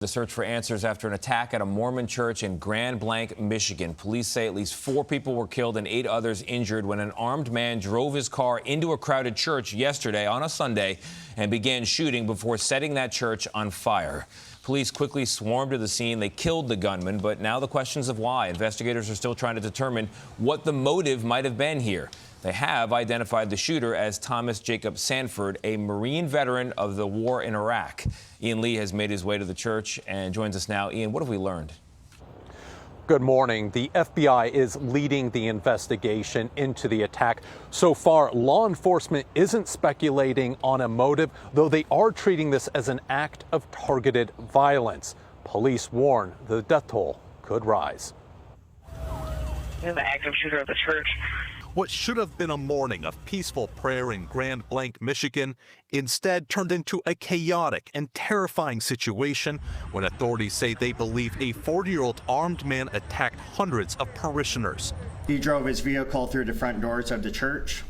The search for answers after an attack at a Mormon church in Grand Blanc, Michigan. Police say at least 4 people were killed and 8 others injured when an armed man drove his car into a crowded church yesterday on a Sunday and began shooting before setting that church on fire. Police quickly swarmed to the scene. They killed the gunman, but now the questions of why. Investigators are still trying to determine what the motive might have been here. They have identified the shooter as Thomas Jacob Sanford, a Marine veteran of the war in Iraq. Ian Lee has made his way to the church and joins us now. Ian, what have we learned? Good morning. The FBI is leading the investigation into the attack. So far, law enforcement isn't speculating on a motive, though they are treating this as an act of targeted violence. Police warn the death toll could rise. The active shooter at the church. What should have been a morning of peaceful prayer in Grand Blanc, Michigan, instead turned into a chaotic and terrifying situation when authorities say they believe a 40-year-old armed man attacked hundreds of parishioners. He drove his vehicle through the front doors of the church.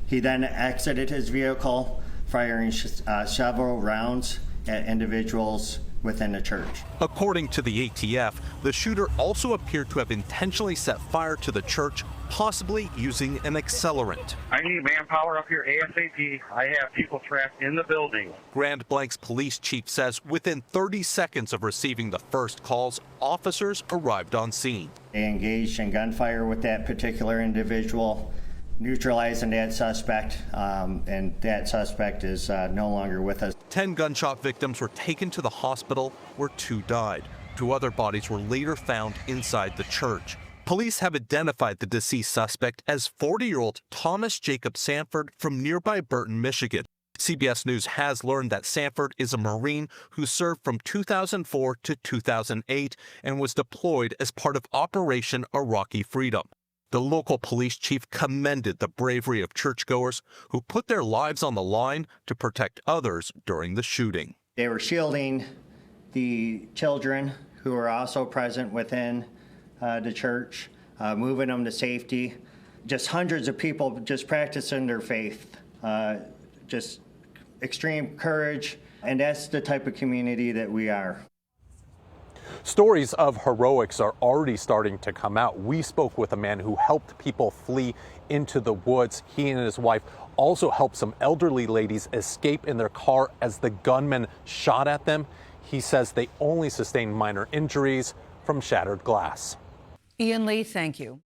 He then exited his vehicle, firing several rounds at individuals within the church. According to the ATF, the shooter also appeared to have intentionally set fire to the church, possibly using an accelerant. I need manpower up here ASAP. I have people trapped in the building. Grand Blanc's police chief says within 30 seconds of receiving the first calls, officers arrived on scene. They engaged in gunfire with that particular individual, neutralizing that suspect, and that suspect is no longer with us. 10 gunshot victims were taken to the hospital where 2 died. 2 other bodies were later found inside the church. Police have identified the deceased suspect as 40-year-old Thomas Jacob Sanford from nearby Burton, Michigan. CBS News has learned that Sanford is a Marine who served from 2004 to 2008 and was deployed as part of Operation Iraqi Freedom. The local police chief commended the bravery of churchgoers who put their lives on the line to protect others during the shooting. They were shielding the children who were also present within the church, moving them to safety. Just hundreds of people just practicing their faith, just extreme courage, and that's the type of community that we are. Stories of heroics are already starting to come out. We spoke with a man who helped people flee into the woods. He and his wife also helped some elderly ladies escape in their car as the gunman shot at them. He says they only sustained minor injuries from shattered glass. Ian Lee, thank you.